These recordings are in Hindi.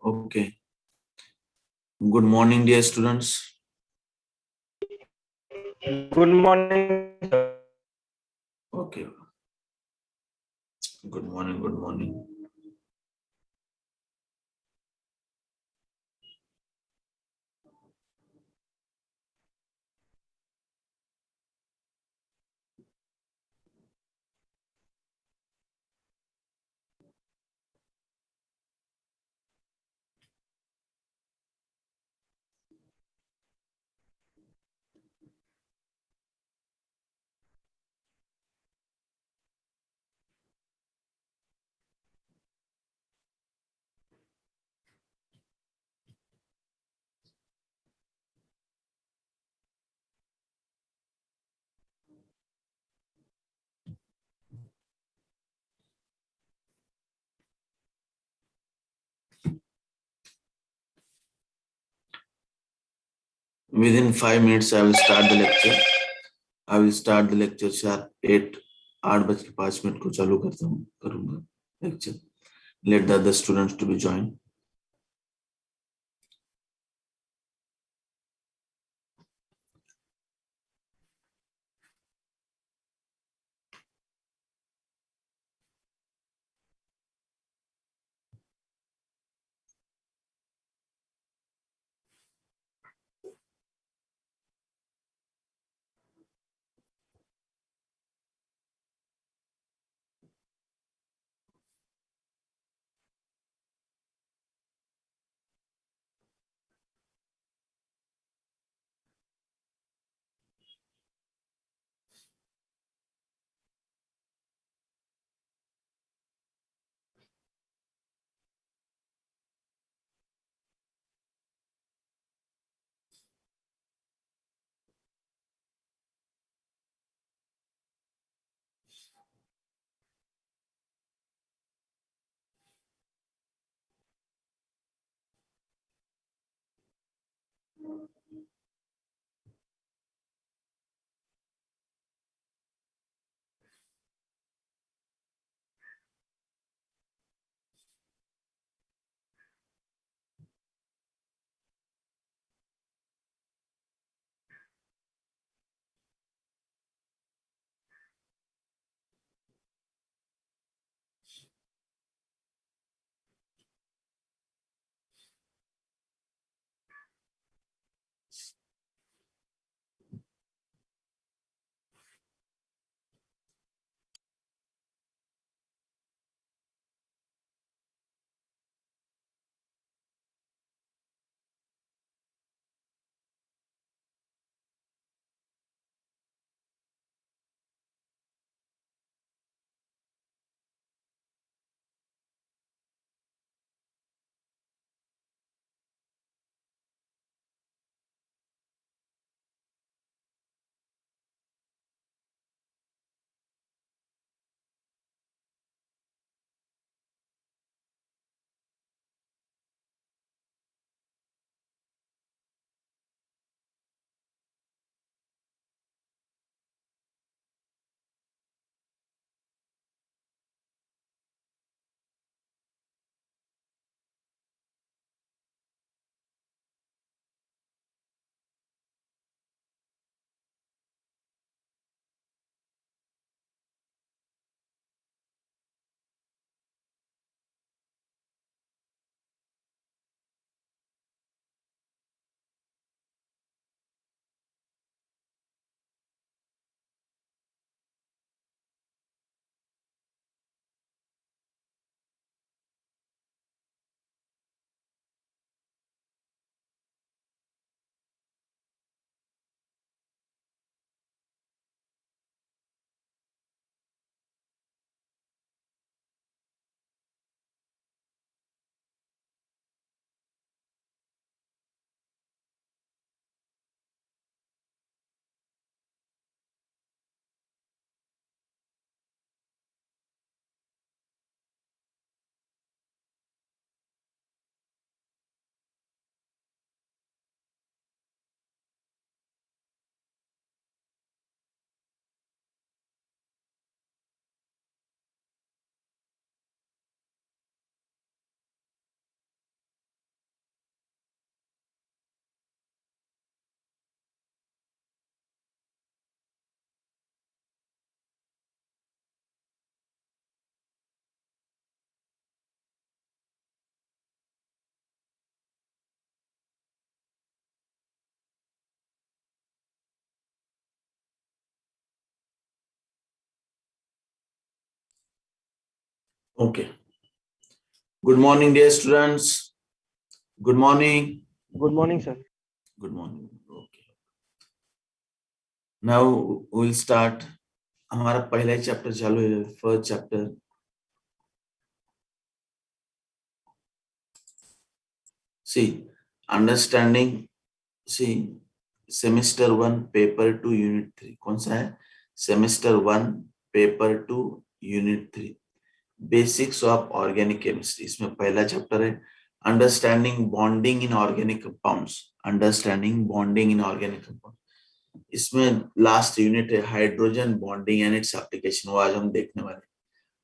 Okay. Good morning, dear students. Good morning, sir. Okay. Good morning. Good morning. Within 5 minutes, I will start the lecture. I will start the lecture sharp 8:05 को चालू करूंगा lecture. Let the other students to be joined. Okay. Good morning, dear students. Good morning. Good morning, sir. Good morning. Okay. Now we'll start. हमारा पहला चैप्टर चालू है, first chapter. See, understanding. See, semester 1 paper 2 unit 3. कौन सा है? Semester 1 paper 2 unit 3, basics of organic chemistry. इसमें पहला चैप्टर है understanding bonding in organic compounds. Understanding bonding in organic compound. इसमें लास्ट यूनिट है hydrogen bonding and its application. वो आज हम देखने वाले.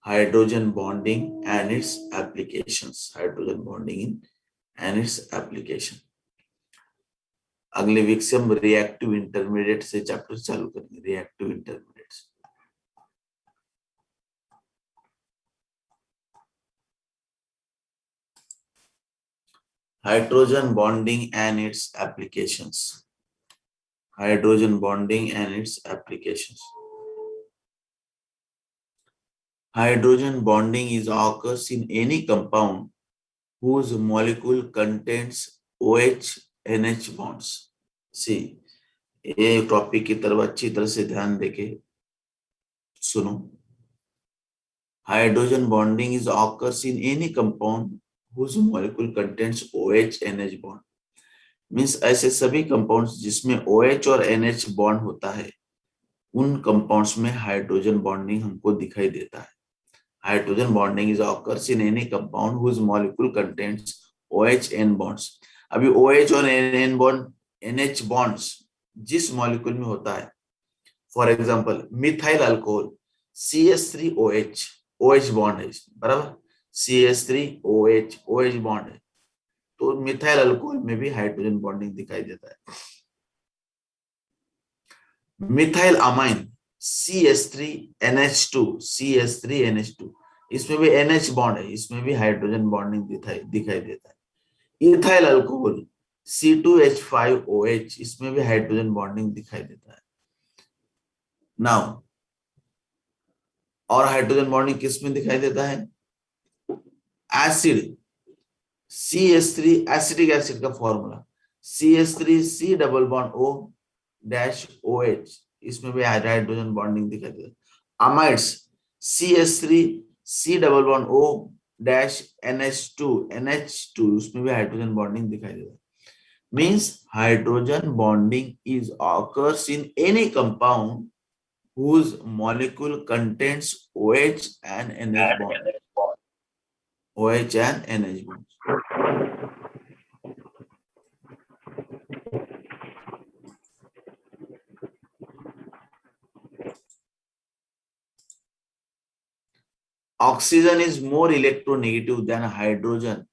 Hydrogen bonding and it's applications. Hydrogen bonding in and its application. अगले वीक से हम रिएक्टिव इंटरमीडिएट से चैप्टर चालू करेंगे. Reactive intermediates. Hydrogen bonding and its applications. Hydrogen bonding and its applications. Hydrogen bonding is occurs in any compound whose molecule contains OH NH bonds. See, ये टॉपिक की तरफ अच्छी तरह से ध्यान देके सुनो. Hydrogen bonding is occurs in any compound whose molecule contains OH NH bond. Means ऐसे सभी कंपाउंड्स जिसमें OH और NH बॉन्ड होता है, उन कंपाउंड्स में हाइड्रोजन बॉन्डिंग हमको दिखाई देता है. Hydrogen bonding is occurs in any compound whose molecule contents OH N bonds. अभी OH और N बॉन्ड NH बॉन्ड्स जिस मॉलिक्यूल में होता है, for example methyl alcohol CH3OH OH bond है बराबर. CH3OH OH बॉन्ड है, तो मिथाइल अल्कोहल में भी हाइड्रोजन बॉन्डिंग दिखाई देता है. मिथाइल अमाइन CH3NH2 इसमें भी NH बॉन्ड है, इसमें भी हाइड्रोजन बॉन्डिंग दिखाई देता है. इथाइल अल्कोहल C2H5OH इसमें भी हाइड्रोजन बॉन्डिंग दिखाई देता है. नाउ और हाइड्रोजन बॉन्डिंग किस में दिखाई देता है? एसिड CH3 एसिटिक एसिड का formula CH3C double bond O dash OH इसमें भी हाइड्रोजन बॉन्डिंग दिखाई देता है. Amides CH3C double bond O dash NH2 उसमें भी हाइड्रोजन बॉन्डिंग दिखाई देता है. Means hydrogen bonding is occurs in any compound whose molecule contains OH and NH bond. OH and NH bonds. Oxygen is more electronegative than hydrogen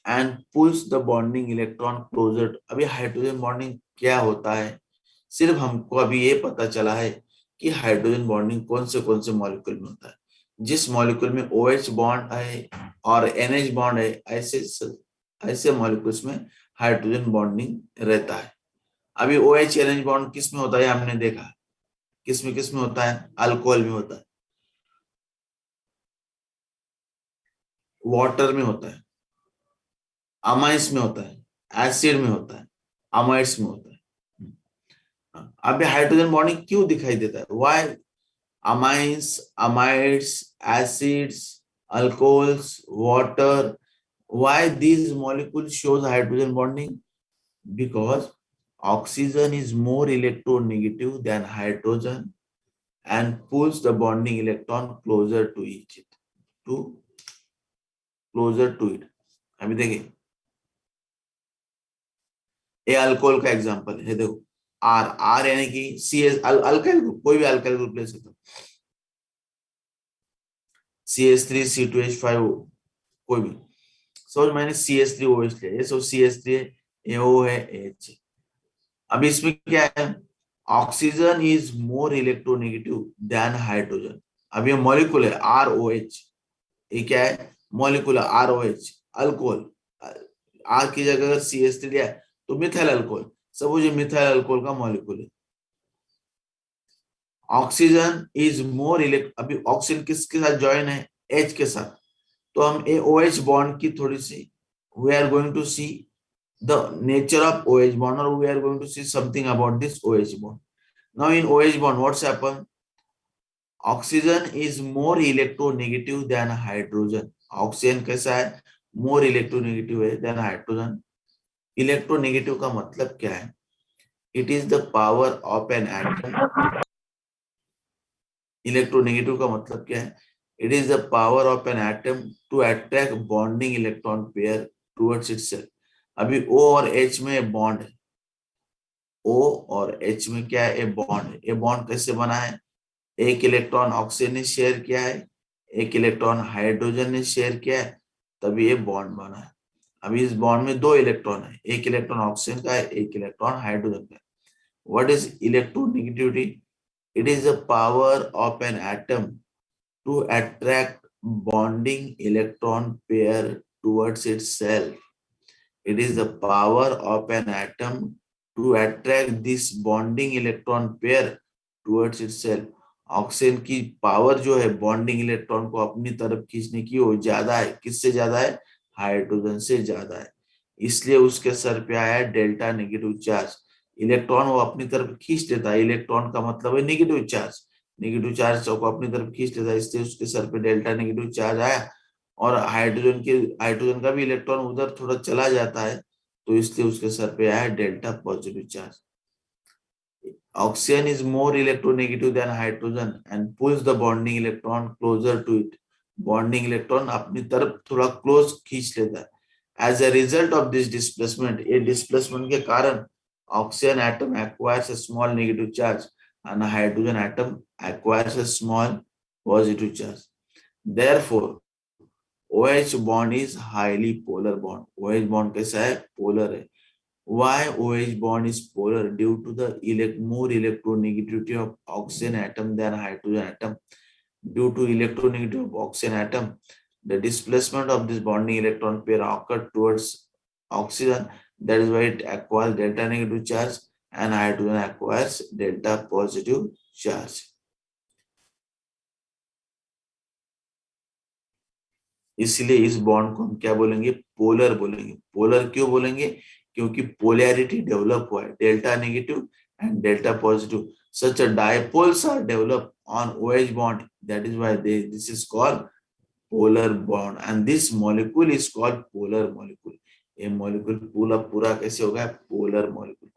and pulls the bonding electron closer. अभी हाइड्रोजन बॉन्डिंग क्या होता है, सिर्फ हमको अभी ये पता चला है कि हाइड्रोजन बॉन्डिंग कौन से मॉलिक्यूल में होता है. जिस मॉलिक्यूल में OH बॉन्ड है और NH बॉन्ड है, ऐसे मॉलिक्यूल्स में हाइड्रोजन बॉन्डिंग रहता है. अभी OH NH बॉन्ड किस में होता है हमने देखा. किस में होता है? अल्कोहल में होता है, वाटर में होता है, अमाइंस में होता है, एसिड में होता है, अमाइड्स में होता है. अभी हाइड्रोजन बॉन्डिंग क्यों दिखाई देता है? Why amines, amides, acids, alcohols, water, why these molecules shows hydrogen bonding? Because oxygen is more electronegative than hydrogen and pulls the bonding electron closer to it. अभी देखिए, ये अल्कोहल का एग्जांपल है. देखो R यानी कि CS अल्काइल ग्रुप, कोई भी अल्काइल ग्रुप ले सकते हो. CH3C2H5 कोई भी. समझ मैंने CH3OH लिया, ये सब CH3 है, ये O है, H. अब इसमें क्या है? Oxygen is more electronegative than hydrogen. अब ये मॉलिक्यूल है ROH. ये क्या है? मॉलिक्यूल है ROH, अल्कोहल. R की जगह अगर CH3 लिया तो मिथाइल अल्कोहल. सब ये मिथाइल अल्कोहल का मॉलिक्यूल है. ऑक्सीजन इज मोर अभी ऑक्सीजन किसके साथ ज्वाइन है? H के साथ. तो हम OH बॉन्ड की थोड़ी सी we are going to see the nature of OH bond, or we are going to see something about this OH bond. Now in OH bond, what's happened? Oxygen is more electronegative than hydrogen. Oxygen कैसा है? More electronegative है than hydrogen. Electronegative का मतलब क्या है? It is the power of an atom. Electronegative का मतलब क्या है? It is the power of an atom to attract bonding electron pair towards itself. अभी O और H में बॉन्ड है, O और H में क्या है? ए बॉन्ड है। ये बॉन्ड कैसे बना है? एक इलेक्ट्रॉन ऑक्सीजन ने शेयर किया है, एक इलेक्ट्रॉन हाइड्रोजन ने शेयर किया है, तभी ये बॉन्ड बना है। अभी इस बॉन्ड में दो इलेक्ट्रॉन है, एक इलेक्ट्रॉन ऑक्सीजन का है, एक इलेक्ट्रॉन हाइड्रोजन का है। What is electronegativity? It is the power of an atom to attract bonding electron pair towards itself. It is the power of an atom to attract this bonding electron pair towards itself. Oxygen की पावर जो है बॉन्डिंग इलेक्ट्रॉन को अपनी तरफ खींचने की वो ज्यादा है। किससे ज्यादा है? हाइड्रोजन से ज्यादा है। इसलिए उसके सर पे आया डेल्टा नेगेटिव चार्ज। इलेक्ट्रॉन वो अपनी तरफ खींच लेता है, इलेक्ट्रॉन का मतलब है नेगेटिव चार्ज। नेगेटिव चार्ज को अपनी तरफ खींच लेता है, इसलिए उसके सर पे डेल्टा नेगेटिव चार्ज आया। और हाइड्रोजन का भी इलेक्ट्रॉन उधर थोड़ा चला जाता है, तो इसलिए उसके सर पे आया delta positive charge. Oxygen is more electronegative than hydrogen and pulls the bonding electron closer to it. Bonding electron अपनी तरफ थोड़ा क्लोज खींच लेता है। As a result of this displacement, ये डिस्प्लेसमेंट के कारण oxygen atom acquires a small negative charge and hydrogen atom acquires a small positive charge. Therefore, OH bond is highly polar bond. OH bond कैसा है? पोलर है. Why OH bond is polar? Due to the more electronegativity of oxygen atom than hydrogen atom. Due to electronegativity of oxygen atom, the displacement of this bonding electron pair occurred towards oxygen. That is why it acquires delta negative charge and hydrogen acquires delta positive charge. इसलिए इस बॉन्ड को हम क्या बोलेंगे? पोलर बोलेंगे. पोलर क्यों बोलेंगे? क्योंकि पोलैरिटी डेवलप हुआ है, delta negative and delta positive. Such a dipoles are developed on OH bond. That is why this is called polar bond, and this molecule is called polar molecule. ये molecule पूरा कैसे होगा? Polar molecule.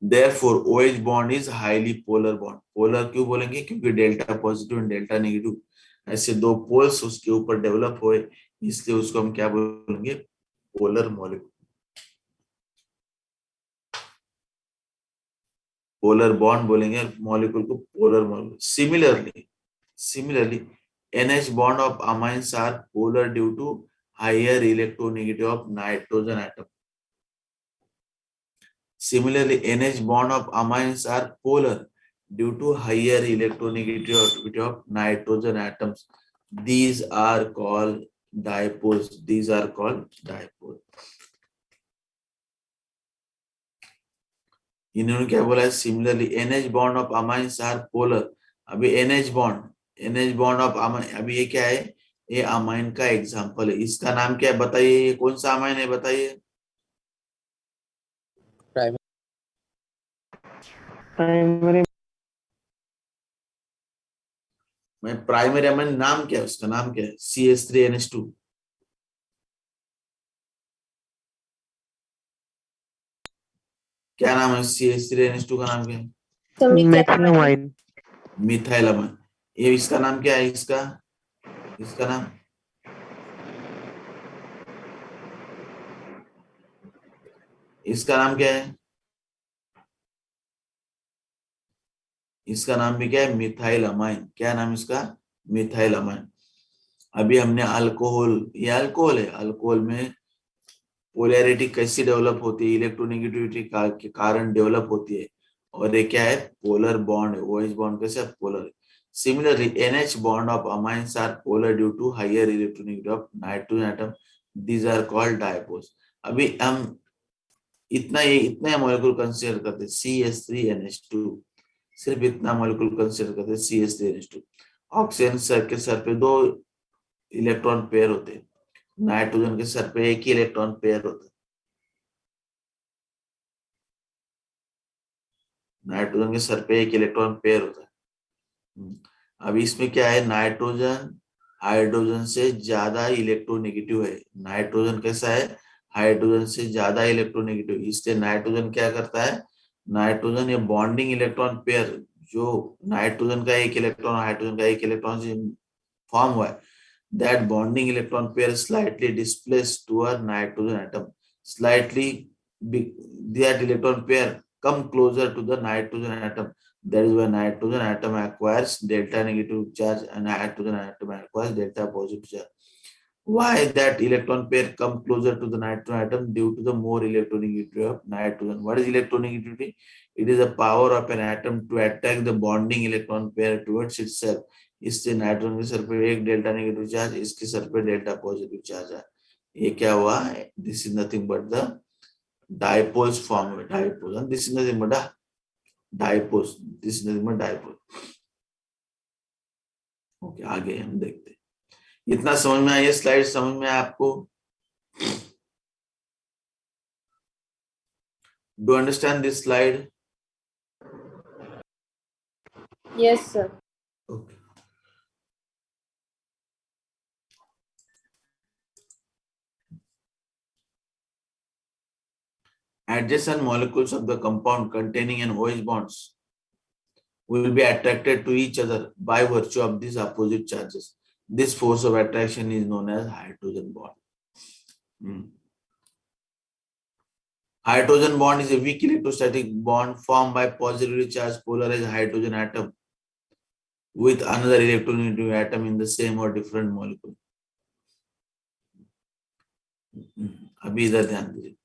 Therefore, OH bond is highly polar bond. Polar क्यों बोलेंगे? क्योंकि delta positive and delta negative ऐसे दो पोल्स उसके ऊपर डेवलप हुए, इसलिए उसको हम क्या बोलेंगे? Polar molecule. पोलर बॉन्ड बोलेंगे, मॉलिक्यूल को polar molecule. Similarly, NH bond of amines are polar due to higher electronegativity of nitrogen atom. Similarly, NH bond of amines are polar due to higher electronegativity of nitrogen atoms. These are called dipoles. These are called dipoles. इन्होंने क्या बोला है? Similarly NH bond of amines are polar. अभी NH बॉन्ड ऑफ अमाइन, अभी ये क्या है? ये अमाइन का एग्जांपल है. इसका नाम क्या है बताइए? ये कौन सा अमाइन है बताइए? प्राइमरी. मैं प्राइमरी अमाइन नाम क्या है? उसका नाम क्या है? CH3NH2. क्या नाम है CH3NH2 का? नाम क्या है? मेथिलामाइन. मिथाइलामाइन. ये इसका नाम क्या है? इसका नाम इसका नाम क्या है? इसका नाम भी क्या है? मिथाइलामाइन. क्या नाम इसका? मिथाइलामाइन. अभी हमने अल्कोहल, ये अल्कोहल है. अल्कोहल में पोलैरिटी कैसी डेवलप होती है? इलेक्ट्रोनेगेटिविटी के कारण डेवलप होती है, और ये क्या है? पोलर बॉन्ड है. OH बॉन्ड कैसे? पोलर है. Similarly, NH bond of amines are polar due to higher electronegativity of nitrogen atom. These are called dipoles. अभी हम इतना मॉलिक्यूल कंसीडर करते हैं, CH3NH2. सिर्फ इतना मॉलिक्यूल कंसीडर करते हैं, CH3NH2. ऑक्सीजन सर के सर पे दो इलेक्ट्रॉन पेयर होते हैं, नाइट्रोजन के सर पे एक ही इलेक्ट्रॉन पेयर होता है, नाइट्रोजन के सर पे एक इलेक्ट्रॉन पेयर होता है। अब इसमें क्या है, नाइट्रोजन हाइड्रोजन से ज्यादा इलेक्ट्रोनेगेटिव है। नाइट्रोजन कैसा है, हाइड्रोजन से ज्यादा इलेक्ट्रोनेगेटिव, इसलिए नाइट्रोजन क्या करता है, नाइट्रोजन ये बॉन्डिंग इलेक्ट्रॉन पेयर जो नाइट्रोजन का एक इलेक्ट्रॉन हाइड्रोजन का एक इलेक्ट्रॉन से फॉर्म हुआ है, that bonding electron pair slightly displaced toward nitrogen atom, slightly that electron pair come closer to the nitrogen atom. That is why nitrogen atom acquires delta negative charge and hydrogen atom acquires delta positive charge. Why that electron pair come closer to the nitrogen atom? Due to the more electronegativity of nitrogen. What is electronegativity? It is the power of an atom to attract the bonding electron pair towards itself. इससे नाइट्रोजन के सर पे एक डेल्टा नेगेटिव चार्ज, इसके सर पे डेल्टा पॉजिटिव चार्ज है। ये क्या हुआ, this is nothing but the dipoles form में dipole, this is nothing but dipoles, this is nothing but dipole. Okay, आगे हम देखते हैं। इतना समझ में आया, स्लाइड समझ में आया आपको? Do understand this slide? Yes, sir. Okay, adjacent molecules of the compound containing an OH bonds will be attracted to each other by virtue of these opposite charges. This force of attraction is known as hydrogen bond. Hydrogen bond is a weak electrostatic bond formed by positively charged polarized hydrogen atom with another electronegative atom in the same or different molecule. अभी इधर ध्यान दीजिए,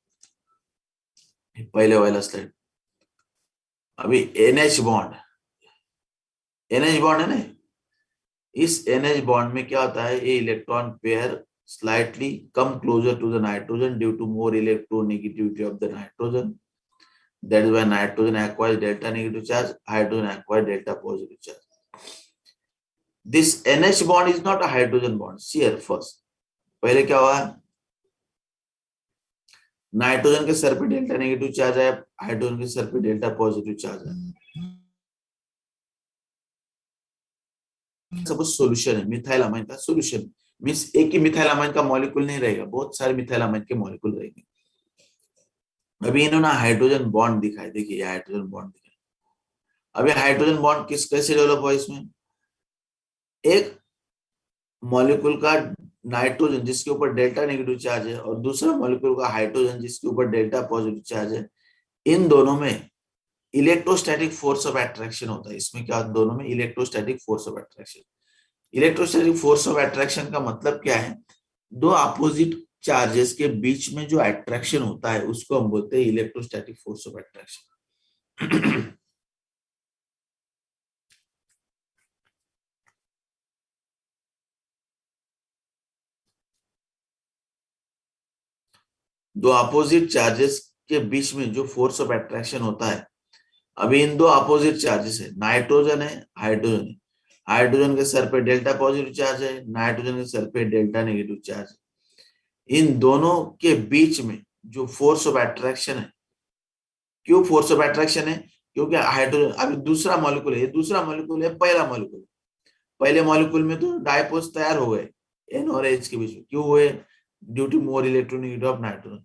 पहले वाला स्लाइड। अभी NH बॉन्ड, NH बॉन्ड है ना, इस NH बॉन्ड में क्या होता है, ये electron pair slightly come closer to the nitrogen due to more electronegativity of the nitrogen. That is why nitrogen acquires delta negative charge, hydrogen acquires delta positive charge. This NH bond is not a hydrogen bond. See here first, पहले क्या हुआ, नाइट्रोजन के सर पे डेल्टा नेगेटिव चार्ज है, हाइड्रोजन के सर पे डेल्टा पॉजिटिव चार्ज है। सब सॉल्यूशन है, मिथाइल अमाइन का सॉल्यूशन मींस एक ही मिथाइल अमाइन का मॉलिक्यूल नहीं रहेगा, बहुत सारे मिथाइल अमाइन के मॉलिक्यूल रहेंगे। अभी इन्होंने हाइड्रोजन बॉन्ड दिखाया, देखिए हाइड्रोजन बॉन्ड दिखाया। अभी हाइड्रोजन बॉन्ड किस कैसे डेवलप हुआ, इसमें एक मॉलिक्यूल का नाइट्रोजन जिसके ऊपर डेल्टा नेगेटिव चार्ज है और दूसरा मॉलिक्यूल का हाइड्रोजन जिसके ऊपर डेल्टा पॉजिटिव चार्ज है, इन दोनों में इलेक्ट्रोस्टैटिक फोर्स ऑफ अट्रैक्शन होता है। इसमें क्या, दोनों में electrostatic force of attraction. Electrostatic force of attraction का मतलब क्या है, दो अपोजिट चार्जेस के बीच में जो अट्रैक्शन होता है उसको हम बोलते हैं इलेक्ट्रोस्टैटिक फोर्स ऑफ अट्रैक्शन। दो अपोजिट चार्जेस के बीच में जो फोर्स ऑफ अट्रैक्शन होता है, अभी इन दो अपोजिट चार्जेस है, नाइट्रोजन है, हाइड्रोजन है। हाइड्रोजन के सर पे डेल्टा पॉजिटिव चार्ज है, नाइट्रोजन के सर पे डेल्टा नेगेटिव चार्ज है। इन दोनों के बीच में जो फोर्स ऑफ अट्रैक्शन है, क्यों फोर्स ऑफ अट्रैक्शन है, क्योंकि हाइड्रोजन अभी दूसरा मॉलिक्यूल है, दूसरा मॉलिक्यूल है पहला मॉलिक्यूल। पहले मॉलिक्यूल में तो डाइपोल्स तैयार हो गए N और H के बीच में, क्यों हुए, due to more electronegative of nitrogen.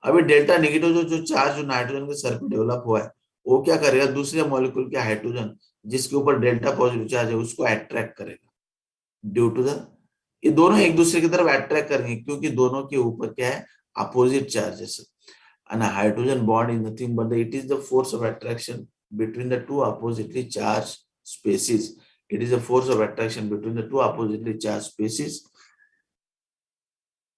अभी डेल्टा नेगेटिव जो चार्ज जो नाइट्रोजन के सर पे डेवलप हुआ है, वो क्या करेगा, दूसरे मॉलिक्यूल के हाइड्रोजन जिसके ऊपर डेल्टा पॉजिटिव चार्ज है उसको अट्रैक्ट करेगा। ड्यू टू द, ये दोनों एक दूसरे की तरफ अट्रैक्ट करेंगे क्योंकि दोनों के ऊपर क्या है, opposite charges. And a hydrogen bond is nothing but it is the force of attraction between the two oppositely charged species. It is a force of attraction between the two oppositely charged species.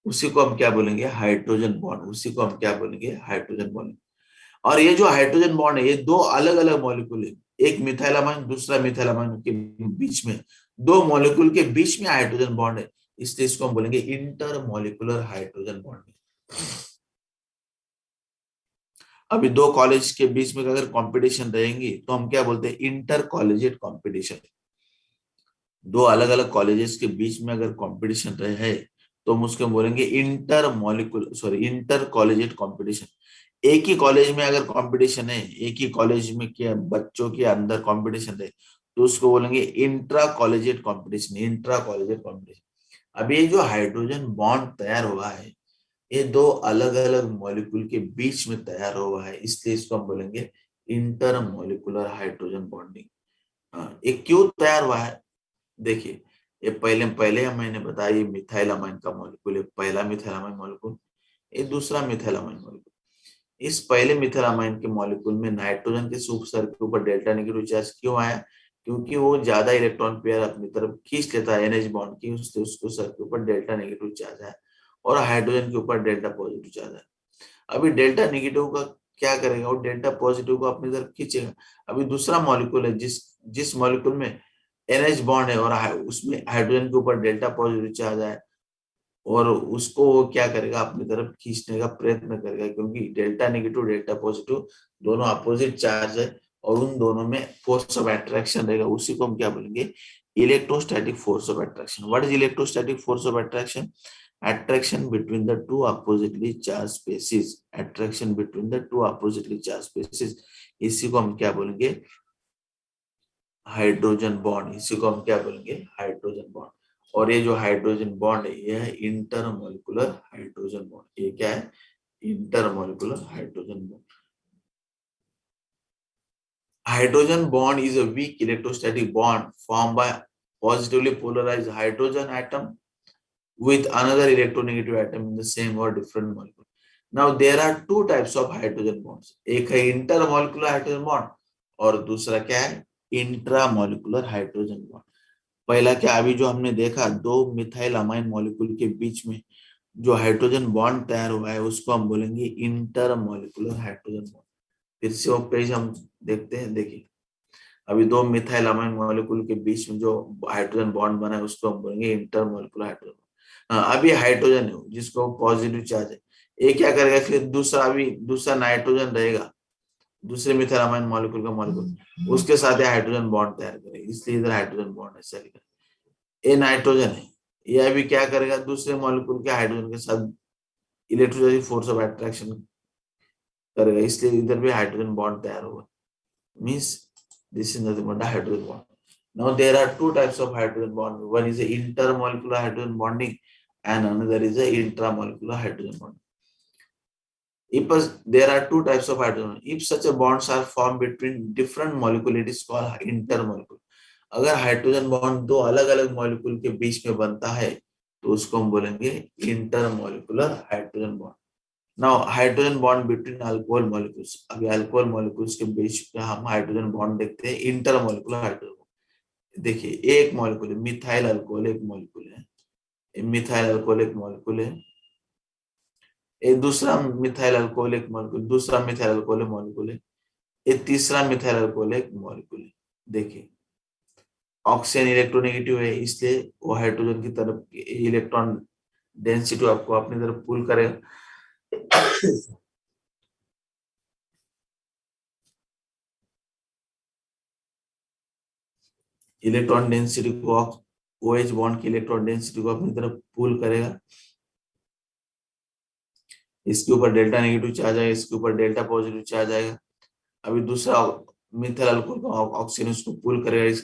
उसी को हम क्या बोलेंगे, हाइड्रोजन बॉन्ड। उसी को हम क्या बोलेंगे, हाइड्रोजन बॉन्ड। और ये जो हाइड्रोजन बॉन्ड है, ये दो अलग अलग मॉलिक्यूल है, एक मिथाइल अमाइन दूसरा मिथाइल अमाइन के बीच में, दो मॉलिक्यूल के बीच में हाइड्रोजन बॉन्ड है, इसलिए इसको हम बोलेंगे इंटरमॉलिक्यूलर हाइड्रोजन बॉन्ड। अभी दो कॉलेज के बीच में अगर कंपटीशन रहेंगी तो हम क्या बोलते हैं, इंटर कॉलेजिएट कंपटीशन। दो अलग अलग कॉलेजेस के बीच में अगर कंपटीशन रहे है तो हम उसको बोलेंगे इंटर कॉलेजिएट कंपटीशन। एक ही कॉलेज में अगर कंपटीशन है, एक ही कॉलेज में क्या बच्चों के अंदर कंपटीशन है, तो उसको बोलेंगे intra collegiate competition, intra collegiate competition. अब ये जो हाइड्रोजन बॉन्ड तैयार हुआ है, ये दो अलग अलग मॉलिक्यूल के बीच में तैयार हुआ है, इसलिए इसको हम बोलेंगे इंटर मॉलिक्यूलर हाइड्रोजन बॉन्डिंग। ये क्यों तैयार हुआ है? देखिए, ये पहले पहले मैंने बताया, ये मिथाइलामाइन का मॉलिक्यूल है, पहला मिथाइलामाइन मॉलिक्यूल, ये दूसरा मिथाइलामाइन मॉलिक्यूल। इस पहले मिथाइलामाइन के मॉलिक्यूल में नाइट्रोजन के सुपर सर के ऊपर डेल्टा नेगेटिव चार्ज क्यों आया? क्योंकि वो ज्यादा इलेक्ट्रॉन पेयर अपनी तरफ खींच लेता है एनएच बॉन्ड की, उससे उसको सर के ऊपर डेल्टा नेगेटिव चार्ज है, और हाइड्रोजन के ऊपर डेल्टा पॉजिटिव चार्ज है। अभी डेल्टा नेगेटिव का क्या करेगा? वो डेल्टा पॉजिटिव को अपनी तरफ खींचेगा। अभी दूसरा मॉलिक्यूल है, जिस जिस मॉलिक्यूल में एनएच बॉन्ड है और उसमें हाइड्रोजन के ऊपर डेल्टा पॉजिटिव चार्ज है, और उसको वो क्या करेगा? अपनी तरफ खींचने का प्रयत्न करेगा, क्योंकि डेल्टा नेगेटिव डेल्टा पॉजिटिव दोनों अपोजिट चार्ज है, और उन दोनों में फोर्स ऑफ अट्रैक्शन रहेगा। उसी को हम क्या बोलेंगे? Electrostatic force of attraction. What is electrostatic force of attraction? attraction between the two oppositely charged species, attraction between the two oppositely charged species, इसी को हम क्या बोलेंगे? Hydrogen bond. इसी को हम क्या बोलेंगे? Hydrogen bond. और ये जो हाइड्रोजन बॉन्ड है, ये है इंटरमोलिकुलर हाइड्रोजन बॉन्ड। ये क्या है? Intermolecular hydrogen bond. Hydrogen bond is a weak electrostatic bond formed by positively polarized hydrogen atom with another electronegative atom in the same or different molecule. Now there are two types of hydrogen bonds. एक है intermolecular hydrogen bond और दूसरा क्या है? Intramolecular hydrogen bond. पहला क्या, अभी जो हमने देखा, दो मिथाइल अमाइन मॉलिक्यूल के बीच में जो हाइड्रोजन बॉन्ड तैयार हुआ है, उसको हम बोलेंगे इंटरमोलिकुलर हाइड्रोजन बॉन्ड। फिर से वो पेज हम देखते हैं। देखिए, अभी दो मिथाइल अमाइन मॉलिक्यूल के बीच में जो हाइड्रोजन बॉन्ड बना है, उसको हम बोलेंगे इंटरमोलिकुलर हाइड्रोजन। अभी हाइड्रोजन है जिसको पॉजिटिव चार्ज है, ये क्या करेगा? फिर दूसरा नाइट्रोजन रहेगा, दूसरे मिथाइल अमाइन मॉलिक्यूल का मॉलिक्यूल, उसके साथ ये हाइड्रोजन बॉन्ड तैयार करेगा, इसलिए इधर हाइड्रोजन बॉन्ड ऐसा लिखा है। ये नाइट्रोजन है, ये अभी क्या करेगा? दूसरे मॉलिक्यूल के हाइड्रोजन के साथ इलेक्ट्रोस्टैटिक फोर्स ऑफ अट्रैक्शन करेगा, इसलिए इधर भी हाइड्रोजन बॉन्ड तैयार होगा। Means this is nothing but a hydrogen bond. Now there are two types of hydrogen bond. One is a intermolecular hydrogen bonding and another is a intramolecular hydrogen bonding. There are two types of hydrogen, if such a bonds are formed between different molecule, it is called intermolecular. अगर हाइड्रोजन बॉन्ड दो अलग अलग मॉलिक्यूल के बीच में बनता है, तो उसको हम बोलेंगे intermolecular hydrogen bond. Now hydrogen bond between alcohol molecules. अभी अल्कोहल मॉलिक्यूल्स के बीच में हम हाइड्रोजन बॉन्ड देखते हैं, इंटरमोलिकुलर हाइड्रोजन बॉन्ड। देखिए, एक मॉलिक्यूल है मिथाइल अल्कोहल, एक मॉलिक्यूल है मिथाइल अल्कोहल, एक मॉलिक्यूल है, एक दूसरा मिथाइल अल्कोहल, एक मॉलिक्यूल, दूसरा मिथाइल अल्कोहल मॉलिक्यूल है, एक तीसरा मिथाइल अल्कोहल, एक मॉलिक्यूल है। देखिए, ऑक्सीजन इलेक्ट्रोनेगेटिव है, इसलिए वो हाइड्रोजन की तरफ इलेक्ट्रॉन डेंसिटी आपको अपनी तरफ पुल करेगा। इलेक्ट्रॉन डेंसिटी को OH बॉन्ड की इलेक्ट्रॉन डेंसिटी को अपनी तरफ पुल करेगा। इसके ऊपर डेल्टा नेगेटिव चार्ज आएगा, इसके ऊपर डेल्टा पॉजिटिव चार्ज आएगा। अभी दूसरा मिथाइल अल्कोहल का ऑक्सीजन उसको पुल करेगा,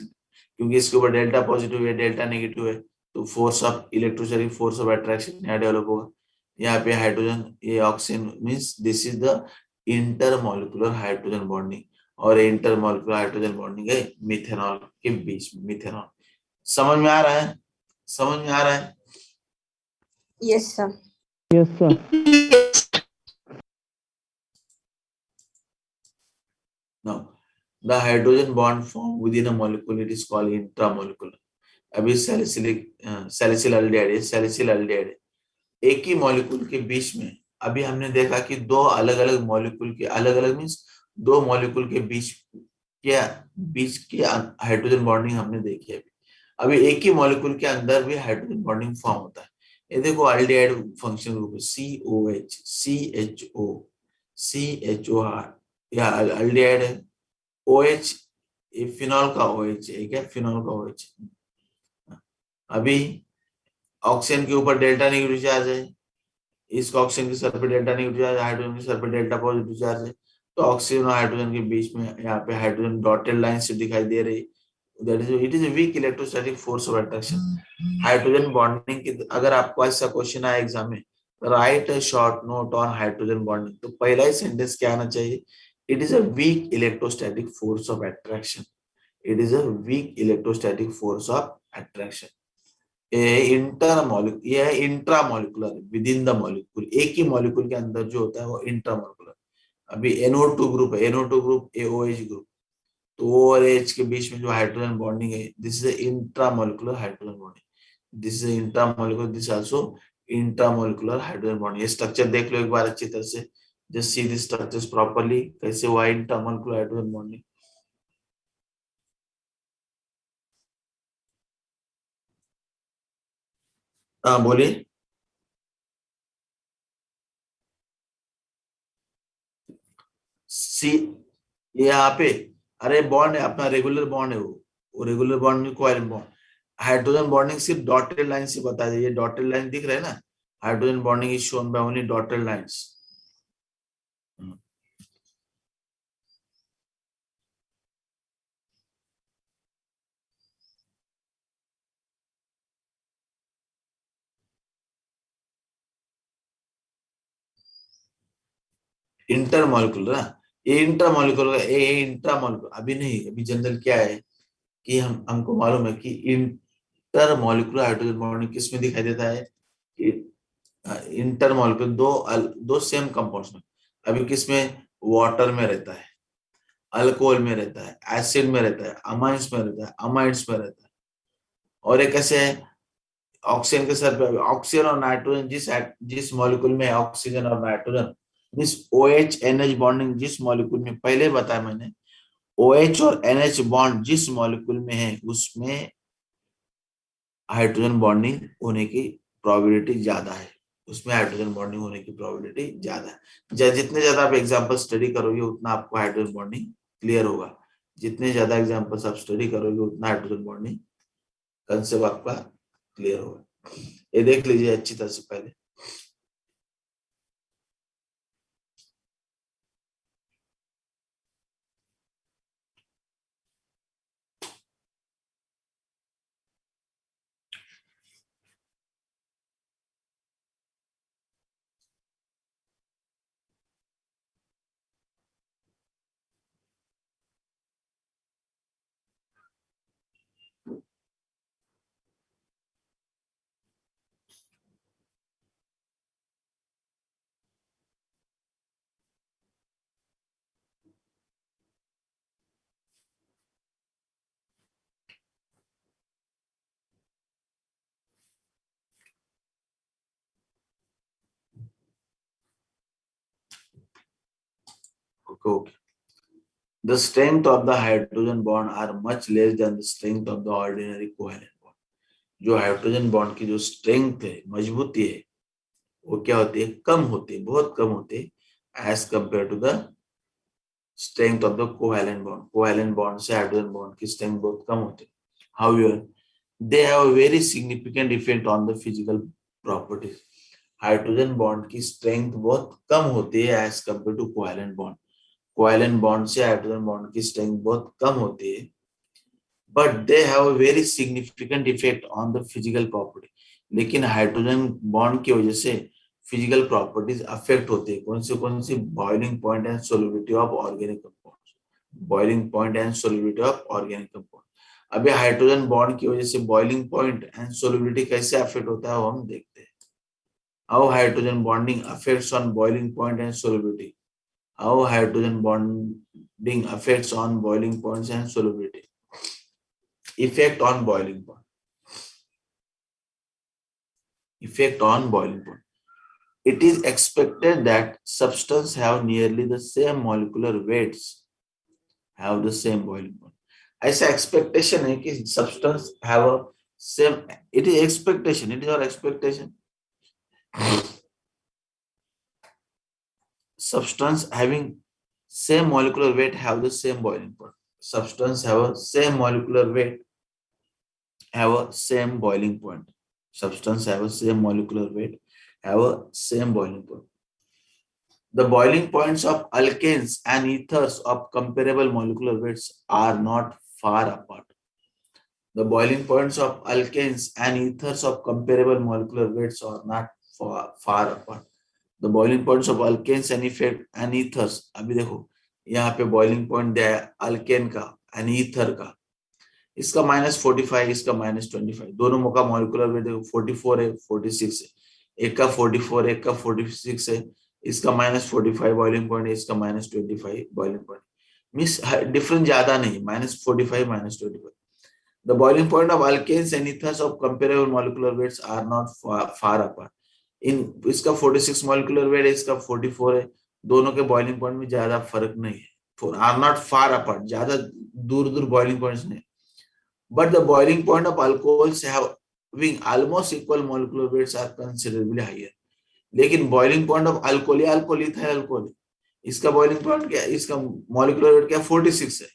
क्योंकि इसके ऊपर डेल्टा पॉजिटिव है, डेल्टा नेगेटिव है, तो force of electrostatic force of attraction यहाँ डेवलप होगा। यहाँ पे हाइड्रोजन, ये oxygen, means this is the intermolecular hydrogen bonding. और इंटरमोलिकुलर हाइड्रोजन बॉन्डिंग है मिथेनॉल के बीच में। मिथेनॉल समझ में आ रहा है? समझ में आ रहा है? Yes, sir. Yes, sir. Now, the hydrogen bond formed within a molecule, it is called intramolecular. अभी सैलिसिल एल्डिहाइड एक ही मॉलिक्यूल के बीच में। अभी हमने देखा कि दो अलग अलग मॉलिक्यूल के, अलग अलग मींस दो मॉलिक्यूल के बीच की हाइड्रोजन बॉन्डिंग हमने देखी है। अभी एक ही मॉलिक्यूल के अंदर भी हाइड्रोजन बॉन्डिंग फॉर्म होता है। ये देखो, एल्डिहाइड फंक्शन ग्रुप है COH, CHO, या एल्डिहाइड है। OH ये फिनॉल का OH है क्या? फिनॉल का OH। अभी ऑक्सीजन के ऊपर डेल्टा नेगेटिव चार्ज है, इस ऑक्सीजन के सर पे डेल्टा नेगेटिव चार्ज, हाइड्रोजन के सर पे डेल्टा पॉजिटिव चार्ज है, तो ऑक्सीजन और हाइड्रोजन के बीच में यहाँ पे हाइड्रोजन डॉटेड लाइन से दिखाई दे रही, that is it is a weak electrostatic force of attraction. Hydrogen bonding की अगर आपको ऐसा क्वेश्चन आए एग्जाम में, write a short note on hydrogen bonding, तो पहला ही सेंटेंस क्या आना चाहिए, it is a weak electrostatic force of attraction, it is a weak electrostatic force of attraction. यह intramolecular within the molecule, एक ही मॉलिक्यूल के अंदर जो होता है वो इंट्रा मॉलिकुलर। अभी NO2 ग्रुप है, NO2 ग्रुप AOH ग्रुप, तो O और H के बीच में जो हाइड्रोजन बॉन्डिंग है, this is intra molecular hydrogen bonding, this is intra molecular, this also intra molecular hydrogen bonding. ये स्ट्रक्चर देख लो एक बार अच्छी तरह से, just see this structures properly, कैसे हुआ इंट्रा मॉलिकुलर हाइड्रोजन बॉन्डिंग। हाँ बोलिए। सी यहाँ पे, अरे बॉन्ड है अपना, रेगुलर बॉन्ड है वो रेगुलर बॉन्ड में कोवैलेंट बॉन्ड। हाइड्रोजन बॉन्डिंग सिर्फ डॉटेड लाइन से बता दीजिए, डॉटेड लाइन दिख रहा है ना, hydrogen bonding is shown by only dotted lines. Intermolecular ना, ये इंटरमॉलिक्यूलर, ये इंट्रामॉलिक्यूलर अभी नहीं, अभी जनरल क्या है कि हमको मालूम है कि इंटरमॉलिक्यूलर हाइड्रोजन बॉन्डिंग किस में दिखाई देता है कि इंटरमॉलिक्यूलर दो सेम कंपाउंड्स में, अभी किस में, वाटर में रहता है, अल्कोहल में रहता है, एसिड में रहता है, अमाइंस में रहता है, अमाइड्स में रहता है, और एक ऐसे है ऑक्सीजन के सर पे, ऑक्सीजन और नाइट्रोजन जिस मॉलिक्यूल में है ऑक्सीजन और nitrogen, miss OH NH bonding जिस मॉलिक्यूल में, पहले बताया मैंने, OH और NH बॉन्ड जिस मॉलिक्यूल में है उसमें हाइड्रोजन बॉन्डिंग होने की प्रोबेबिलिटी ज्यादा है, उसमें हाइड्रोजन बॉन्डिंग होने की प्रोबेबिलिटी ज्यादा है। जितने ज्यादा आप एग्जांपल स्टडी करोगे उतना आपको हाइड्रोजन बॉन्डिंग क्लियर होगा, जितने ज्यादा एग्जांपल्स आप स्टडी करोगे उतना हाइड्रोजन बॉन्डिंग कंसेप्ट आपका क्लियर होगा। ये देख लीजिए अच्छी तरह से पहले। Okay, the strength of the hydrogen bond are much less than the strength of the ordinary covalent bond। जो हाइड्रोजन बॉन्ड की जो स्ट्रेंथ है, मजबूती है, वो क्या होती है, कम होती है, बहुत कम होती है as compare to the strength of the covalent bond. Covalent bond से हाइड्रोजन बॉन्ड की स्ट्रेंथ बहुत कम होती है। However they have a very significant effect on the physical properties. Hydrogen bond की स्ट्रेंथ बहुत कम होती है as compare to covalent bond. Covalent bond से हाइड्रोजन बॉन्ड की स्ट्रेंथ बहुत कम होती है, but they have a very significant effect on the physical property. लेकिन हाइड्रोजन बॉन्ड की वजह से फिजिकल प्रॉपर्टीज अफेक्ट होती है, कौन सी, boiling point and solubility of organic compounds, boiling point and solubility of organic compound. अभी हाइड्रोजन बॉन्ड की वजह से बॉइलिंग पॉइंट एंड सोलिबिलिटी कैसे अफेक्ट होता है वो हम देखते हैं। How hydrogen bonding affects on boiling point and solubility, how hydrogen bonding affects on boiling points and solubility। Effect on boiling point, effect on boiling point, it is expected that substance have nearly the same molecular weights have the same boiling point। ऐसा expectation है कि substance have a same, it is expectation, it is our expectation, substance having same molecular weight have the same boiling point, substance have a same molecular weight have a same boiling point. Substance have a same molecular weight, have a same boiling point. The boiling points of alkanes and ethers of comparable molecular weights are not far apart. The boiling points of alkanes and ethers of comparable molecular weights are not far apart. The boiling points of alkanes and ethers, अभी देखो यहाँ पे boiling point दिया है alkane का and ether का, इसका -45, इसका -25, दोनों का मॉलिक्यूलर वेट देखो 44 है, 46 है, एक का 44, एक का 46 है, इसका -45 बॉइलिंग पॉइंट है, इसका -25 बॉइलिंग पॉइंट, मींस डिफरेंस ज्यादा नहीं, -45 -25. The boiling point of alkanes and ethers of comparable molecular weights are not far apart. इन इसका 46 molecular weight है, इसका 44 है, दोनों के boiling point में ज्यादा फर्क नहीं है. Are not far apart, ज्यादा दूर boiling points नहीं. But the boiling point of alcohols having almost equal molecular weights are considerably higher. लेकिन boiling point of alcohol है alcohol, इसका boiling point क्या है, इसका molecular weight क्या 46 है,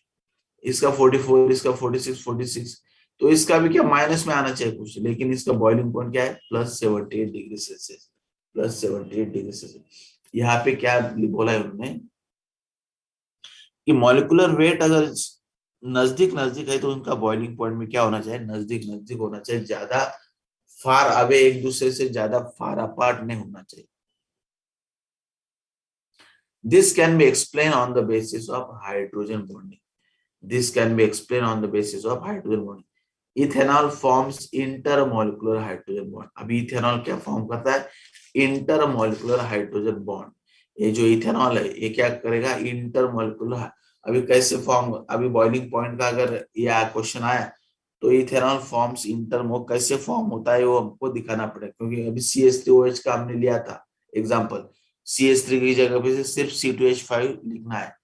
इसका 44, इसका 46, तो इसका भी क्या माइनस में आना चाहिए कुछ, लेकिन इसका बॉइलिंग पॉइंट क्या है +78 डिग्री सेल्सियस, +78 डिग्री सेल्सियस. यहाँ पे क्या बोला है उन्होंने कि मॉलिक्यूलर वेट अगर नजदीक है तो उनका बॉइलिंग पॉइंट में क्या होना चाहिए, नजदीक होना चाहिए, ज्यादा फार अवे एक दूसरे से ज्यादा फार अपार्ट नहीं होना चाहिए. This can be explained on the basis of hydrogen bonding. This can be explained on the basis of hydrogen bonding. Ethanol forms intermolecular hydrogen bond. अभी इथेनॉल क्या फॉर्म करता है, इंटरमोलिकुलर हाइड्रोजन बॉन्ड. ये जो इथेनॉल है ये क्या करेगा, इंटरमोलिकुलर. अभी कैसे फॉर्म, अभी बॉइलिंग पॉइंट का अगर यह क्वेश्चन आया तो इथेनॉल फॉर्म्स इंटरमो कैसे फॉर्म होता है वो हमको दिखाना पड़ेगा, क्योंकि अभी CH3OH का हमने लिया था एग्जांपल, CH3 की जगह पे सिर्फ C2H5 लिखना है,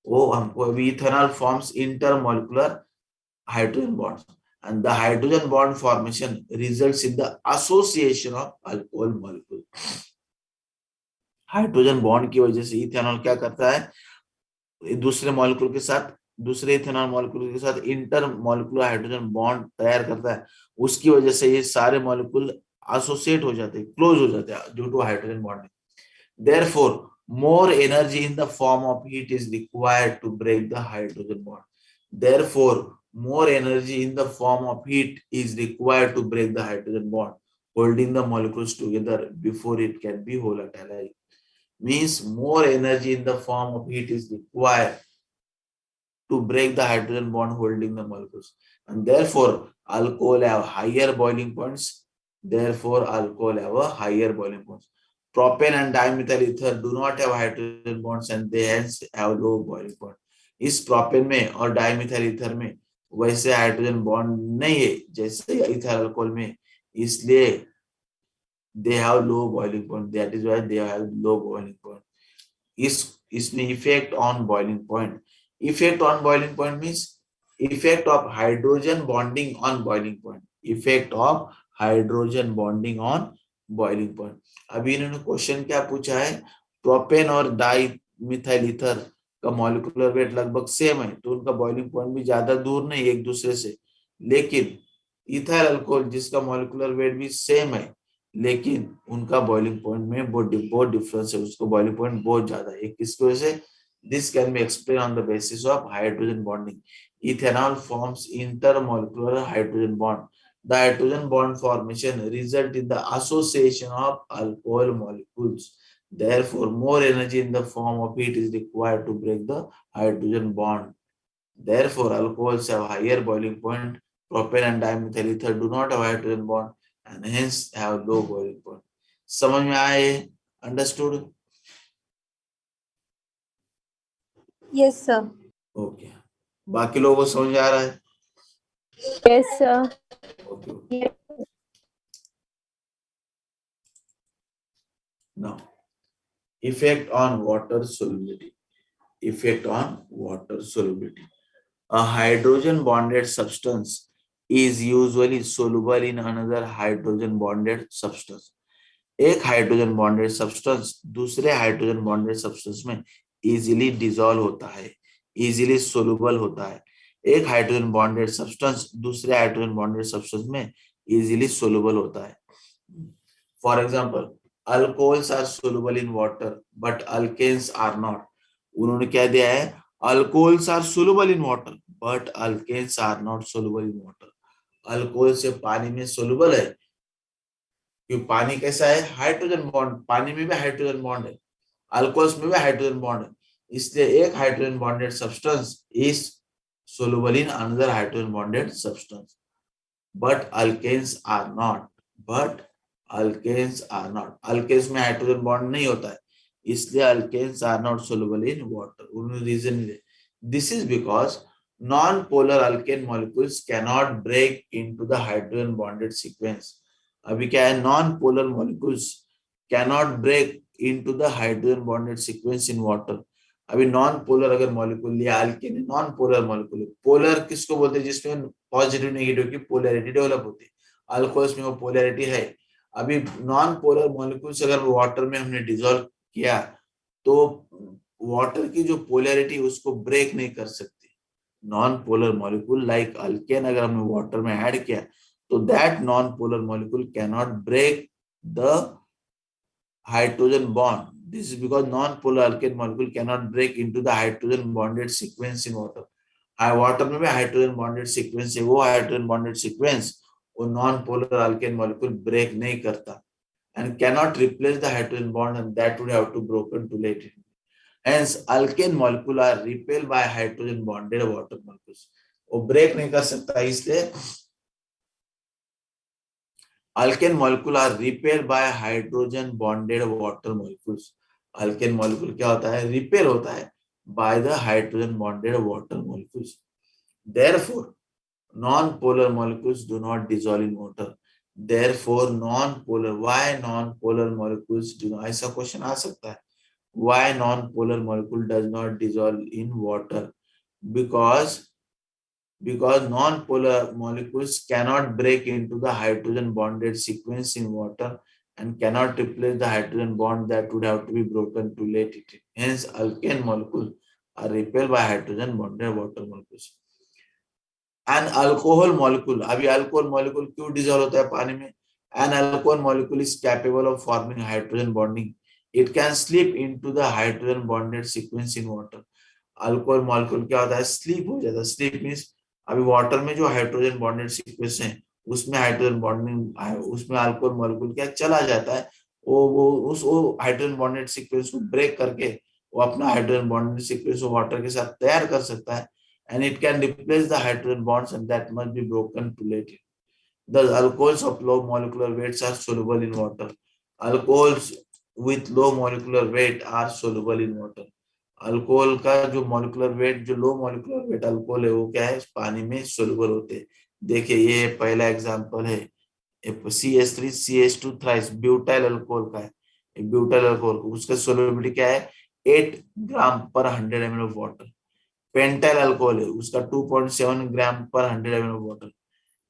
वो हमको अभी ethanol forms intermolecular hydrogen bonds, and the hydrogen bond formation results in the association of alcohol molecule. Hydrogen bond की वजह से इथेनॉल क्या करता है, दूसरे मॉलिक्यूल के साथ, दूसरे इथेनॉल मॉलिक्यूल के साथ इंटरमॉलिक्यूलर हाइड्रोजन बॉन्ड तैयार करता है, उसकी वजह से ये सारे मॉलिक्यूल एसोसिएट हो जाते हैं, क्लोज हो जाते हैं due to hydrogen bonding. Therefore, more energy in the form of heat is required to break the hydrogen bond. Therefore, more energy in the form of heat is required to break the hydrogen bond, holding the molecules together before it can be volatile. Means more energy in the form of heat is required to break the hydrogen bond holding the molecules, and therefore alcohol have higher boiling points. Therefore, alcohol have a higher boiling points. Propane and dimethyl ether do not have hydrogen bonds and they hence have low boiling point. इस प्रोपेन में और डाइमिथाइल ईथर में वैसे हाइड्रोजन बॉन्ड नहीं है जैसे इथाइल अल्कोहल में, इसलिए they have low boiling point. That is why they have low boiling point. इसमें effect on boiling point. Effect on boiling point means effect of hydrogen bonding on boiling point. Effect of hydrogen bonding on boiling point. अभी इन्होंने क्वेश्चन क्या पूछा है, प्रोपेन और डाइमिथाइल ईथर का मॉलिक्यूलर वेट लगभग सेम है तो उनका बॉइलिंग पॉइंट भी ज्यादा दूर नहीं एक दूसरे से, लेकिन इथाइल अल्कोहल जिसका मॉलिक्यूलर वेट भी सेम है लेकिन उनका बॉइलिंग पॉइंट में बहुत डिफरेंस है, उसको बॉइलिंग पॉइंट बहुत ज्यादा है. किसकी वजह से, this can be explain on the basis of hydrogen bonding. Ethanol forms intermolecular hydrogen bond. The hydrogen bond formation result in the association of alcohol molecules. Therefore, more energy in the form of heat is required to break the hydrogen bond. Therefore, alcohols have higher boiling point. Propane and dimethyl ether do not have hydrogen bond and hence have low boiling point. समझ में आए? Understood? Yes, sir. Okay. बाकी लोगों को समझ आ रहा है? Yes, sir. Okay. Now, effect on water solubility. Effect on water solubility. A hydrogen bonded substance is usually soluble in another hydrogen bonded substance. एक हाइड्रोजन बॉन्डेड सब्सटेंस दूसरे हाइड्रोजन बॉन्डेड सब्सटेंस में इजीली डिसॉल्व होता है, इजीली सोलुबल होता है. एक हाइड्रोजन बॉन्डेड सब्सटेंस दूसरे हाइड्रोजन बॉन्डेड सब्सटेंस में इजीली सोलुबल होता है। For example, alcohols are soluble in water but alkanes are not. उन्होंने क्या दिया है, alcohols are soluble in water but alkanes are not soluble in water. Alcohol से पानी में सोलुबल है, क्योंकि पानी कैसा है, हाइड्रोजन बॉन्ड, पानी में भी हाइड्रोजन बॉन्ड है, अल्कोहल्स में भी हाइड्रोजन बॉन्ड है, इसलिए एक hydrogen bonded substance is soluble in another hydrogen bonded substance, but alkanes are not, but alkanes are not, alkanes में हाइड्रोजन बॉन्ड नहीं होता है, इसलिए alkanes are not soluble in water। उन्होंने रीजन दिया, this is because non-polar alkane molecules cannot break into the hydrogen bonded sequence। अभी क्या है, non-polar molecules cannot break into the hydrogen bonded sequence in water। अभी नॉन पोलर अगर मॉलिक्यूल लिया, alkane non polar molecule, polar किसको बोलते हैं, जिसमें पॉजिटिव नेगेटिव की पोलैरिटी डेवलप होती है, अल्कोहल्स में वो पोलैरिटी है। अभी नॉन पोलर मॉलिक्यूल्स अगर वाटर में हमने डिसॉल्व किया तो वाटर की जो पोलैरिटी उसको ब्रेक नहीं कर सकती। Non polar molecule like alkane अगर हमने वाटर में ऐड किया तो that non polar molecule can not break the hydrogen bond। This is because non-polar alkane molecule cannot break into the hydrogen bonded sequence in water। Water में भी हाइड्रोजन बॉन्डेड सीक्वेंस है, वो हाइड्रोजन बॉन्डेड सीक्वेंस वो non polar alkane molecule break नहीं करता and cannot replace the hydrogen bond, and that would have to broken to let it। Hence alkane molecule are repelled by hydrogen bonded water molecules। वो ब्रेक नहीं कर सकता, इसलिए alkane molecule are repelled by hydrogen bonded water molecules। alkane molecule क्या होता है, repel होता है by the hydrogen bonded water molecules। therefore non-polar molecules do not dissolve in water। therefore non-polar, why non-polar molecules do not, ऐसा क्वेश्चन आ सकता है, why non-polar molecule does not dissolve in water, because non-polar molecules cannot break into the hydrogen bonded sequence in water and cannot replace the hydrogen bond that would have to be broken to let it in। Hence, alkane molecules are repelled by hydrogen bonded water molecules। An alcohol molecule, अभी alcohol molecule क्यों dissolve होता है पानी में? An alcohol molecule is capable of forming hydrogen bonding। It can slip into the hydrogen bonded sequence in water। alcohol molecule क्या होता है, slip हो जाता है। slip means अभी वाटर में जो हाइड्रोजन बॉन्डेड सीक्वेंस है उसमें हाइड्रोजन बॉन्डिंग, उसमें अल्कोहल मॉलिक्यूल क्या चला जाता है, वो हाइड्रोजन बॉन्डेड सीक्वेंस को ब्रेक करके वो अपना हाइड्रोजन बॉन्डेड सीक्वेंस वाटर के साथ तैयार कर सकता है, and it can replace the hydrogen bonds and that must be broken to let it। The alcohols of low molecular weights are soluble in water। alcohols with low molecular weight are soluble in water। Alcohol का जो मॉलिक्यूलर वेट, जो लो मॉलिक्यूलर वेट अल्कोहल है वो क्या है, पानी में सोलुबल होते हैं। देखिए ये पहला एग्जांपल है, CH3 CH2 thrice butyl alcohol का है। ब्यूटाइल अल्कोहल उसका सोलुबिलिटी क्या है, 8 ग्राम पर 100 ml of water. Pentyl alcohol है, उसका 2.7 ग्राम पर 100 ml of water.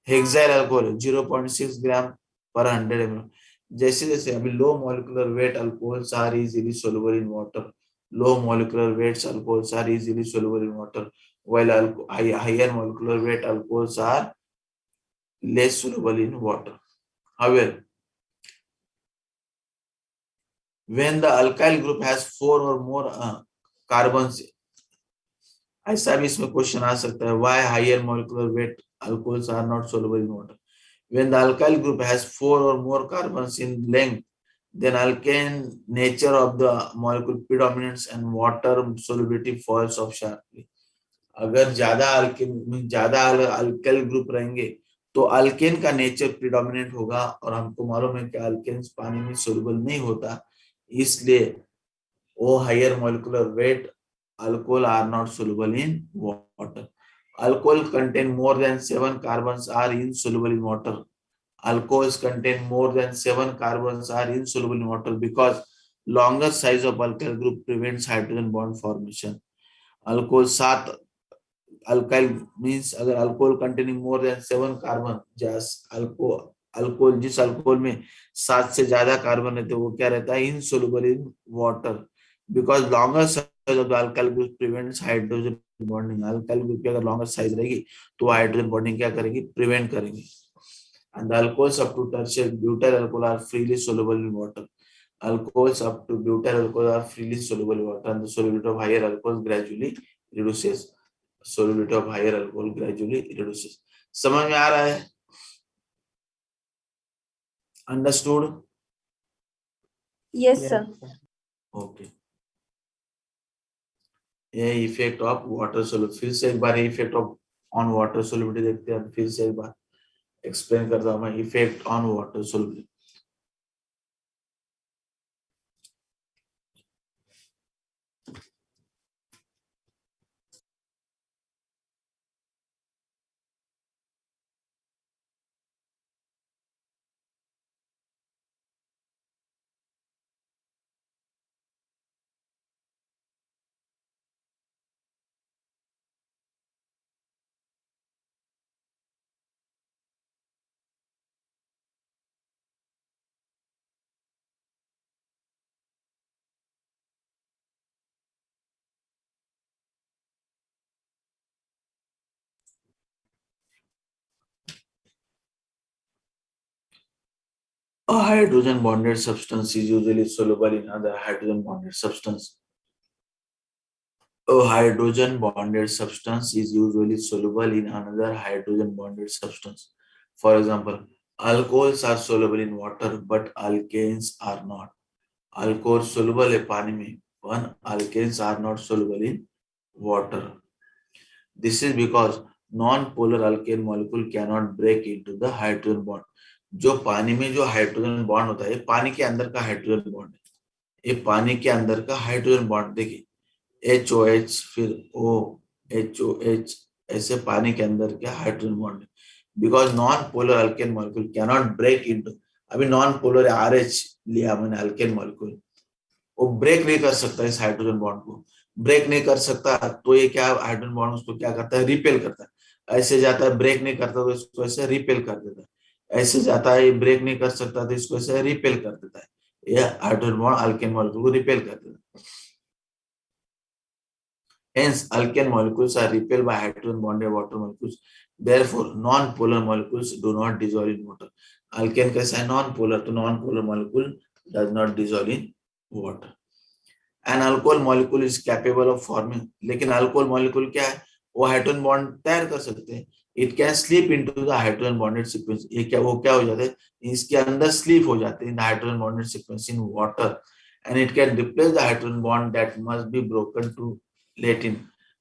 Hexyl alcohol है 0.6 ग्राम पर 100 ml। जैसे जैसे अभी low molecular weight alcohols are easily soluble in water, low molecular weights alcohols are easily soluble in water, while higher molecular weight alcohols are less soluble in water। However, when the alkyl group has 4 or more carbons, ऐसा भी इसमें क्वेश्चन आ सकता है, why higher molecular weight alcohols are not soluble in water। When the alkyl group has 4 or more carbons in length, then alkane nature of the molecule predominates and water solubility falls off sharply। अगर ज्यादा अल्केल ग्रुप रहेंगे तो अल्केन का नेचर प्रिडोमिनेंट होगा, और हमको मालूम है कि अल्केन्स पानी में सोलुबल नहीं होता, इसलिए वो higher molecular weight alcohol are not soluble in water. Alcohol contain more than 7 carbons are insoluble in water. alcohols contain more than 7 carbons are insoluble in water because longer size of alkyl group prevents hydrogen bond formation। alcohol 7 alkyl means अगर alcohol containing more than 7 carbon, just alcohol जिस alcohol में 7 से ज्यादा कार्बन रहते हैं वो क्या रहता है, insoluble in water because longer size of the alkyl group prevents hydrogen bonding. alkyl group की अगर longer size रहेगी तो hydrogen bonding क्या करेगी, prevent करेगी. And the alcohols up to tertiary butyl alcohol are freely soluble in water. Alcohols up to butyl alcohol are freely soluble in water, and the solubility of higher alcohol gradually reduces. Solubility of higher alcohol gradually reduces. समझ में आ रहा है? Understood? Yes, sir. Okay. ये इफेक्ट ऑफ वाटर सोल्यूबिलिटी, फिर से एक बार effect of on water solubility देखते हैं. फिर से एक बार एक्सप्लेन करता हूं मैं effect on water solubility. A hydrogen bonded substance is usually soluble in other hydrogen bonded substance. A hydrogen bonded substance is usually soluble in another hydrogen bonded substance. For example, alcohols are soluble in water, but alkanes are not. Alcohol soluble है पानी में, but alkanes are not soluble in water. This is because non-polar alkane molecule cannot break into the hydrogen bond. जो पानी में जो हाइड्रोजन बॉन्ड होता है, ये पानी के अंदर का हाइड्रोजन बॉन्ड है. ये पानी के अंदर का हाइड्रोजन बॉन्ड देखिए, HOH फिर O, HOH, ऐसे पानी के अंदर का हाइड्रोजन बॉन्ड है. Because non polar alkane molecule cannot break into, अभी नॉन पोलर RH लिया मैंने अल्केन मॉलिक्यूल, वो ब्रेक नहीं कर सकता इस हाइड्रोजन बॉन्ड को. ब्रेक नहीं कर सकता तो ये क्या, हाइड्रोजन बॉन्ड उसको क्या करता है, रिपेल करता है. ऐसे जाता है, ब्रेक नहीं करता तो इसको ऐसे रिपेल कर देता है. ऐसे जाता है, ये ब्रेक नहीं कर सकता तो इसको ऐसे रिपेल कर देता है. ये हाइड्रोजन बॉन्ड अल्केन मॉलिक्यूल को रिपेल कर देता है. Hence, alkane molecules are repelled by hydrogen bonded water molecules. Therefore, non-polar molecules do not dissolve in water. Alkane कैसा है, non-polar, तो non-polar molecule does not dissolve in water. An alcohol molecule is capable of forming, लेकिन alcohol molecule क्या है, वो हाइड्रोजन बॉन्ड तैयार कर सकते हैं. It can slip into the hydrogen bonded sequence. ये क्या, वो क्या हो जाते हैं, इसके अंदर slip हो जाते हैं in the hydrogen bonded sequence in water, and it can replace the hydrogen bond that must be broken to let in.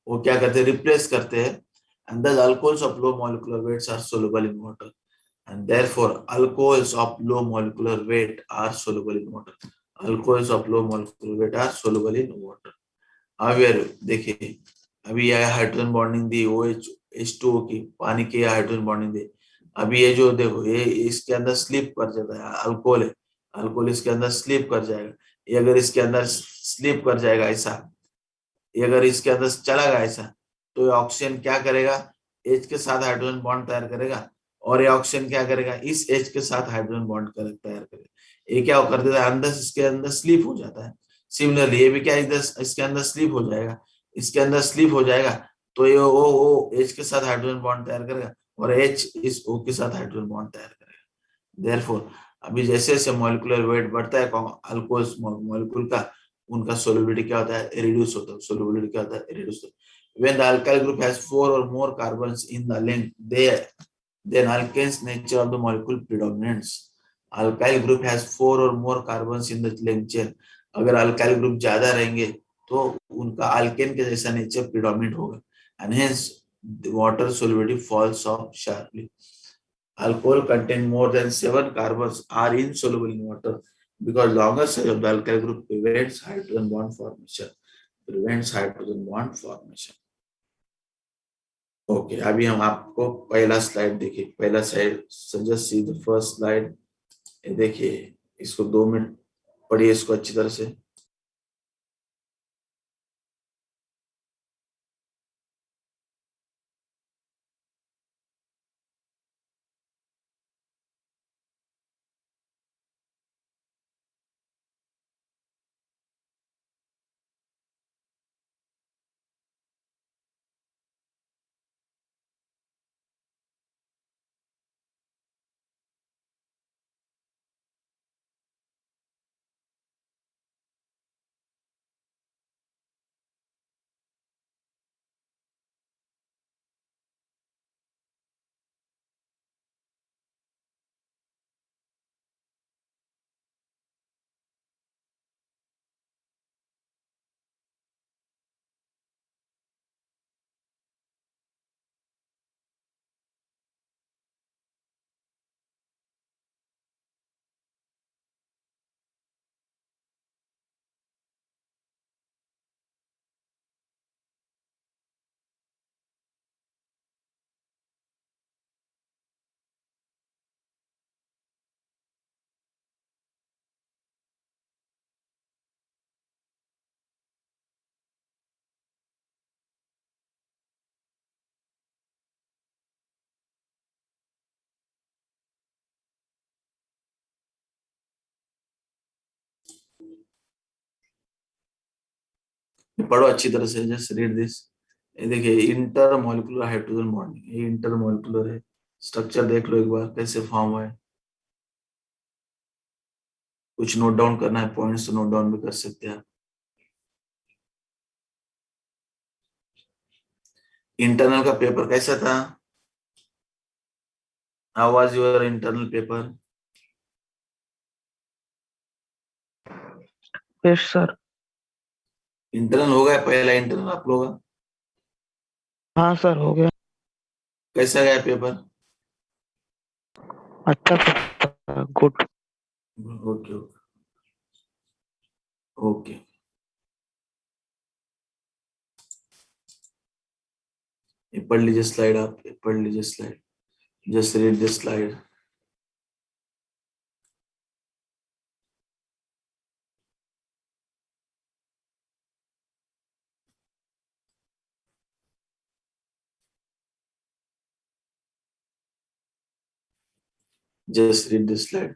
वो क्या करते हैं, रिप्लेस करते हैं. And thus alcohols of low molecular weights are soluble in water, and therefore alcohols of low molecular weight are soluble in water. Alcohols of low molecular weight are soluble in water. अब यार देखिए, अभी यह हाइड्रोजन बॉन्डिंग दी OH H2O की, पानी की हाइड्रोजन बॉन्डिंग दी. अभी ये जो देखो, ये इसके अंदर स्लिप कर जाता है, अल्कोहल है, अल्कोहल इसके अंदर स्लिप कर जाएगा. ये अगर इसके अंदर स्लिप कर जाएगा ऐसा, ये अगर इसके अंदर चला गया ऐसा, तो ये ऑक्सीजन क्या करेगा, H के साथ हाइड्रोजन बॉन्ड तैयार करेगा, और ये ऑक्सीजन क्या करेगा, इस H के साथ हाइड्रोजन बॉन्ड तैयार करेगा. ये क्या कर देता है, अंदर इसके अंदर स्लीप हो जाता है. सिमिलरली ये भी क्या, इधर इसके अंदर स्लीप हो जाएगा, इसके अंदर स्लीप हो जाएगा, तो ये O H के साथ हाइड्रोजन बॉन्ड तैयार करेगा, और H इस O के साथ हाइड्रोजन बॉन्ड तैयार करेगा. देयरफॉर अभी जैसे जैसे मॉलिक्यूलर वेट बढ़ता है अल्कोहल मॉलिक्यूल का, उनका सोल्युबिलिटी क्या होता है, रिड्यूस होता है. सोल्युबिलिटी क्या होता है, रिड्यूस होता है. When the alkyl group has 4 or more carbons in the length, then alkane's nature of the molecule predominates. Alkyl group has 4 or more carbons in the length chain. अगर alkyl group ज्यादा रहेंगे तो उनका alkane के जैसा नेचर predominate होगा, and hence the water solubility falls off sharply. Alcohol contain more than 7 carbons are insoluble in water because longer size of the alkyl group prevents hydrogen bond formation. Okay, अभी हम आपको पहला स्लाइड देखिए. पहला slide, just see the first slide. देखिए, इसको 2 मिनट पढ़िए इसको अच्छी तरह से. पढ़ो अच्छी तरह से, जस्ट रीड दिस। ये देखिए इंटर मॉलिक्यूलर हाइड्रोजन बॉन्डिंग, ये इंटर मॉलिक्यूलर है। स्ट्रक्चर देख लो एक बार कैसे फॉर्म हुआ है। कुछ नोट डाउन करना है, पॉइंट्स तो नोट डाउन भी कर सकते हैं आप। इंटरनल का पेपर कैसा था? How was your internal paper? Yes sir. Internal हो गया, पहला इंटरनल आप लोग का? हाँ सर, हो गया। कैसा गया पेपर? अच्छा sir, good. Okay okay okay. ये पढ़ लीजिए स्लाइड, आप ये पढ़ लीजिए slide, just read this slide. Just read this slide.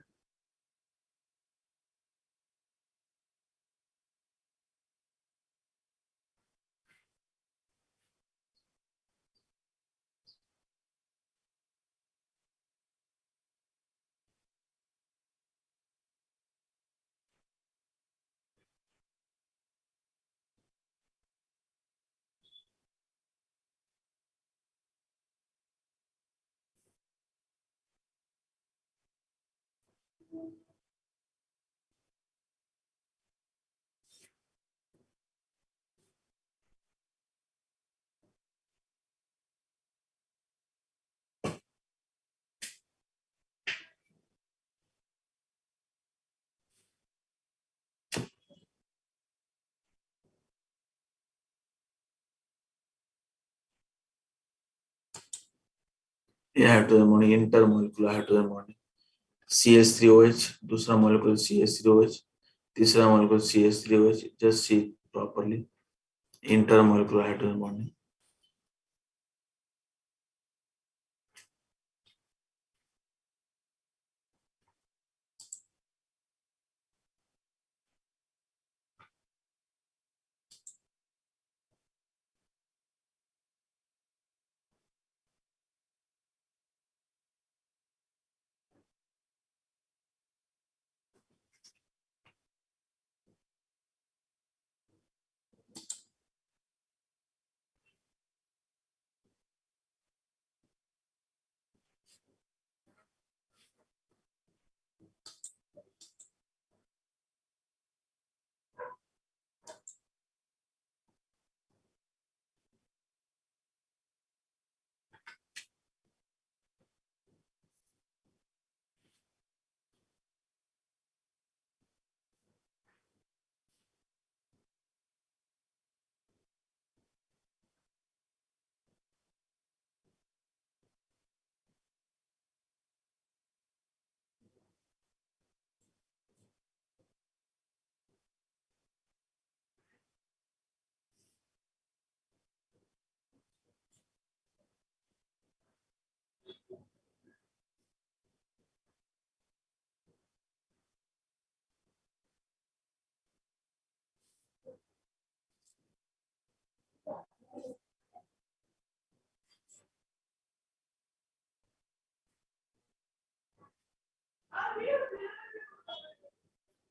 ये hydrogen bonding, intermolecular hydrogen bonding. CH3OH, दूसरा मॉलिक्यूल CH3OH, तीसरा molecule CH3OH। Just see properly, intermolecular hydrogen bonding.